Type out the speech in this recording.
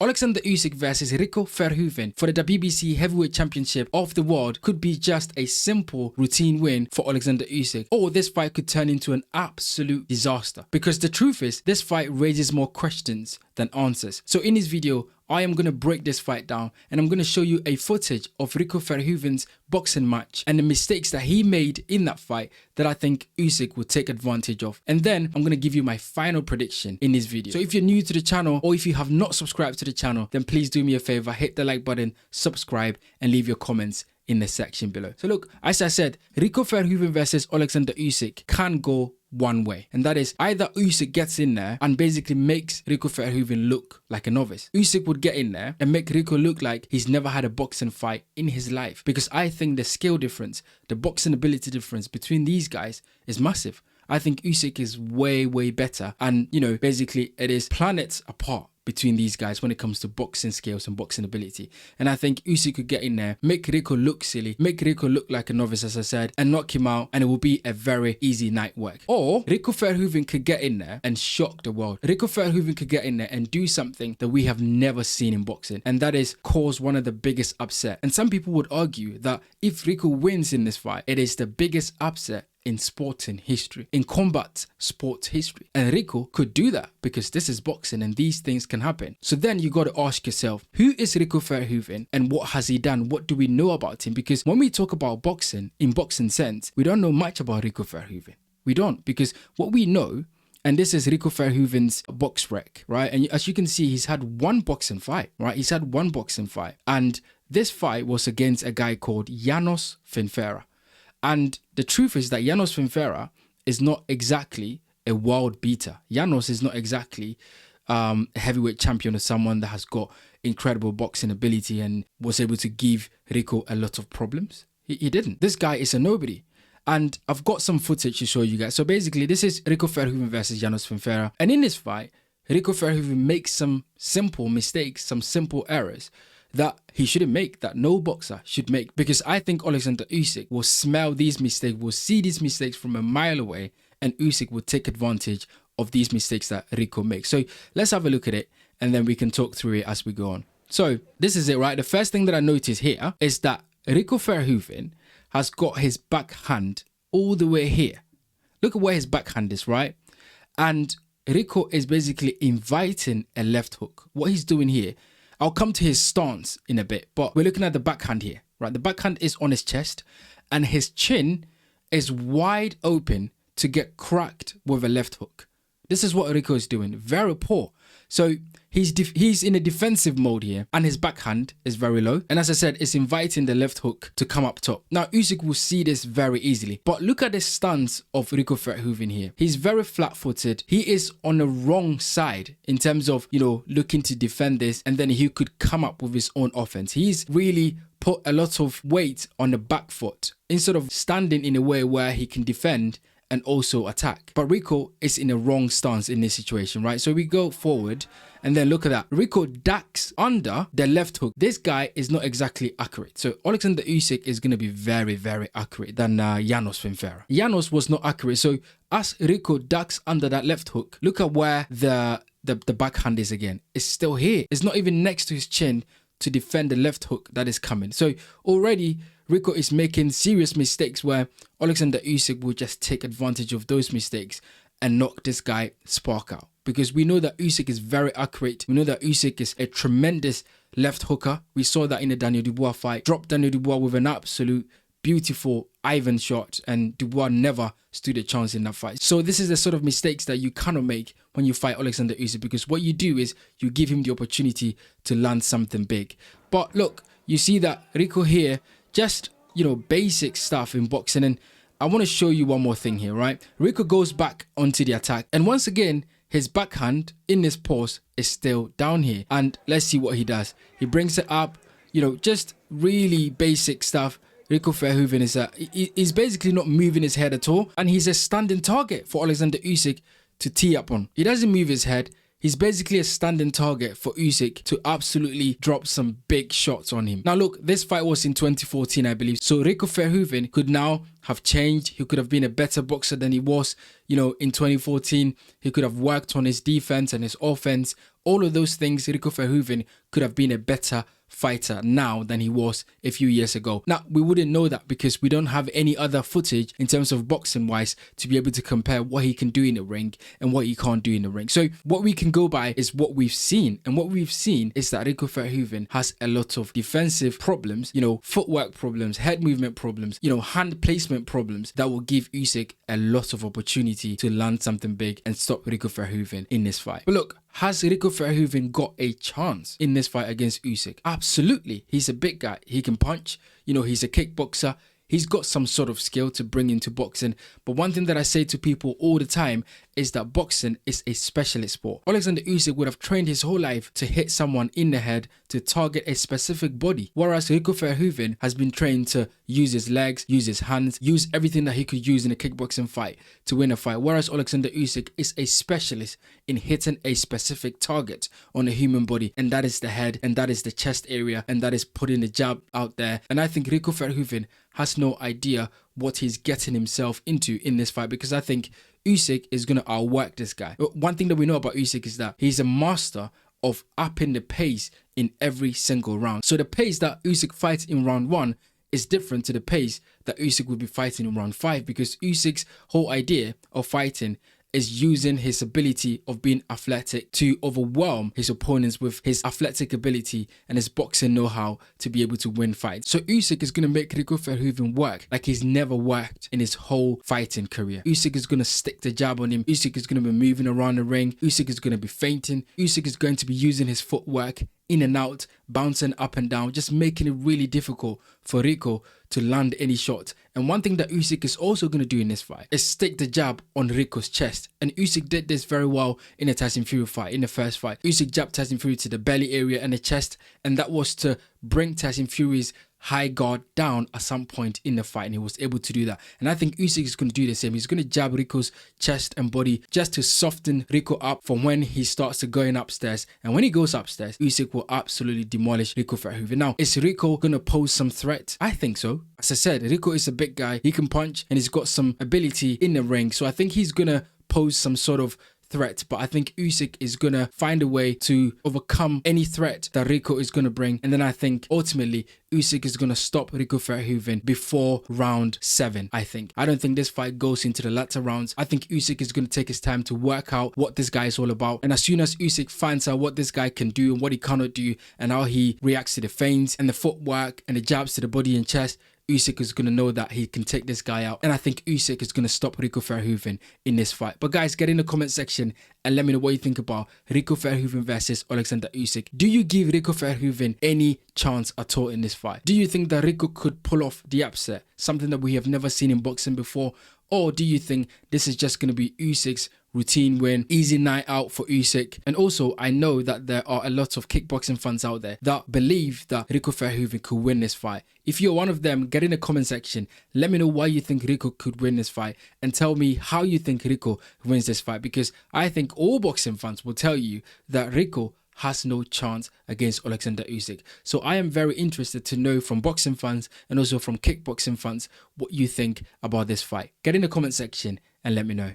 Oleksandr Usyk versus Rico Verhoeven for the WBC Heavyweight Championship of the world could be just a simple routine win for Oleksandr Usyk, or this fight could turn into an absolute disaster. Because the truth is, this fight raises more questions than answers. So in this video, I am going to break this fight down and I'm going to show you a footage of Rico Verhoeven's boxing match and the mistakes that he made in that fight that I think Usyk will take advantage of. And then I'm going to give you my final prediction in this video. So if you're new to the channel or if you have not subscribed to the channel, then please do me a favor, hit the like button, subscribe and leave your comments in the section below. So look, as I said, Rico Verhoeven versus Oleksandr Usyk can go one way, and that is either Usyk gets in there and basically makes Rico Verhoeven look like a novice. Usyk would get in there and make Rico look like he's never had a boxing fight in his life, because I think the skill difference, the boxing ability difference between these guys is massive. I think Usyk is way better, and you know, basically it is planets apart between these guys when it comes to boxing skills and boxing ability. And I think Usyk could get in there, make Rico look silly, make Rico look like a novice, as I said, and knock him out, and it will be a very easy night work. Or Rico Verhoeven could get in there and shock the world. Rico Verhoeven could get in there and do something that we have never seen in boxing, and that is cause one of the biggest upset. And some people would argue that if Rico wins in this fight, it is the biggest upset in sporting history, in combat sports history. And Rico could do that because this is boxing and these things can happen. So then you got to ask yourself, who is Rico Verhoeven and what has he done? What do we know about him? Because when we talk about boxing, in boxing sense, we don't know much about Rico Verhoeven. We don't, because what we know, and this is Rico Verhoeven's box rec, right? And as you can see, he's had one boxing fight, right? He's had one boxing fight. And this fight was against a guy called Janos Finfera. And the truth is that Janos Finfera is not exactly a world beater. Janos is not exactly a heavyweight champion or someone that has got incredible boxing ability and was able to give Rico a lot of problems. He didn't. This guy is a nobody. And I've got some footage to show you guys. So basically, this is Rico Verhoeven versus Janos Finfera. And in this fight, Rico Verhoeven makes some simple mistakes, some simple errors that he shouldn't make, that no boxer should make, because I think Oleksandr Usyk will smell these mistakes, will see these mistakes from a mile away, and Usyk will take advantage of these mistakes that Rico makes. So let's have a look at it and then we can talk through it as we go on. So this is it, right? The first thing that I notice here is that Rico Verhoeven has got his backhand all the way here. Look at where his backhand is, right? And Rico is basically inviting a left hook. What he's doing here, I'll come to his stance in a bit, but we're looking at the backhand here, right? The backhand is on his chest and his chin is wide open to get cracked with a left hook. This is what Rico is doing. Very poor. So he's in a defensive mode here and his backhand is very low. And as I said, it's inviting the left hook to come up top. Now, Usyk will see this very easily. But look at the stance of Rico Verhoeven here. He's very flat-footed. He is on the wrong side in terms of, you know, looking to defend this. And then he could come up with his own offense. He's really put a lot of weight on the back foot instead of standing in a way where he can defend and also attack. But Rico is in a wrong stance in this situation, right? So we go forward and then look at that. Rico ducks under the left hook. This guy is not exactly accurate. So Oleksandr Usyk is going to be very accurate than Janos Finfera. Janos was not accurate. So as Rico ducks under that left hook, look at where the backhand is again. It's still here. It's not even next to his chin to defend the left hook that is coming. So already Rico is making serious mistakes where Oleksandr Usyk will just take advantage of those mistakes and knock this guy spark out. Because we know that Usyk is very accurate. We know that Usyk is a tremendous left hooker. We saw that in the Daniel Dubois fight. Dropped Daniel Dubois with an absolute beautiful Ivan shot, and Dubois never stood a chance in that fight. So this is the sort of mistakes that you cannot make when you fight Oleksandr Usyk, because what you do is you give him the opportunity to land something big. But look, you see that Rico here, just, you know, basic stuff in boxing. And I want to show you one more thing here, right? Rico goes back onto the attack, and once again, his backhand in this pose is still down here. And let's see what he does. He brings it up, you know, just really basic stuff. Rico Verhoeven is basically not moving his head at all, and he's a standing target for Oleksandr Usyk to tee up on. He doesn't move his head. He's basically a standing target for Usyk to absolutely drop some big shots on him. Now look, this fight was in 2014, I believe. So Rico Verhoeven could now have changed. He could have been a better boxer than he was, in 2014. He could have worked on his defense and his offense. All of those things, Rico Verhoeven could have been a better fighter now than he was a few years ago. Now, we wouldn't know that because we don't have any other footage in terms of boxing wise to be able to compare what he can do in the ring and what he can't do in the ring. So what we can go by is what we've seen. And what we've seen is that Rico Verhoeven has a lot of defensive problems, footwork problems, head movement problems, hand placement problems that will give Usyk a lot of opportunity to land something big and stop Rico Verhoeven in this fight. But look, has Rico Verhoeven got a chance in this fight against Usyk? Absolutely. He's a big guy. He can punch. He's a kickboxer. He's got some sort of skill to bring into boxing. But one thing that I say to people all the time is that boxing is a specialist sport. Oleksandr Usyk would have trained his whole life to hit someone in the head to target a specific body. Whereas Rico Verhoeven has been trained to use his legs, use his hands, use everything that he could use in a kickboxing fight to win a fight. Whereas Oleksandr Usyk is a specialist in hitting a specific target on a human body. And that is the head, and that is the chest area, and that is putting the jab out there. And I think Rico Verhoeven has no idea what he's getting himself into in this fight, because I think Usyk is going to outwork this guy. One thing that we know about Usyk is that he's a master of upping the pace in every single round. So the pace that Usyk fights in round 1 is different to the pace that Usyk will be fighting in round 5, because Usyk's whole idea of fighting is using his ability of being athletic to overwhelm his opponents with his athletic ability and his boxing know-how to be able to win fights. So Usyk is going to make Rico Verhoeven work like he's never worked in his whole fighting career. Usyk is going to stick the jab on him. Usyk is going to be moving around the ring. Usyk is going to be feinting. Usyk is going to be using his footwork in and out, bouncing up and down, just making it really difficult for Rico to land any shot. And one thing that Usyk is also going to do in this fight is stick the jab on Rico's chest. And Usyk did this very well in the Tyson Fury fight, in the first fight. Usyk jabbed Tyson Fury to the belly area and the chest, and that was to bring Tyson Fury's high guard down at some point in the fight, and he was able to do that. And I think Usyk is going to do the same. He's going to jab Rico's chest and body just to soften Rico up for when he starts to going upstairs. And when he goes upstairs, Usyk will absolutely demolish Rico Verhoeven. Now, is Rico going to pose some threat? I think so. As I said, Rico is a big guy. He can punch and he's got some ability in the ring. So I think he's going to pose some sort of threat, but I think Usyk is going to find a way to overcome any threat that Rico is going to bring. And then I think ultimately Usyk is going to stop Rico Verhoeven before round 7, I think. I don't think this fight goes into the latter rounds. I think Usyk is going to take his time to work out what this guy is all about. And as soon as Usyk finds out what this guy can do and what he cannot do and how he reacts to the feints and the footwork and the jabs to the body and chest, Usyk is going to know that he can take this guy out. And I think Usyk is going to stop Rico Verhoeven in this fight. But guys, get in the comment section and let me know what you think about Rico Verhoeven versus Oleksandr Usyk. Do you give Rico Verhoeven any chance at all in this fight? Do you think that Rico could pull off the upset, something that we have never seen in boxing before? Or do you think this is just going to be Usyk's routine win, easy night out for Usyk? And also, I know that there are a lot of kickboxing fans out there that believe that Rico Verhoeven could win this fight. If you're one of them, get in the comment section. Let me know why you think Rico could win this fight and tell me how you think Rico wins this fight, because I think all boxing fans will tell you that Rico has no chance against Oleksandr Usyk. So I am very interested to know from boxing fans and also from kickboxing fans what you think about this fight. Get in the comment section and let me know.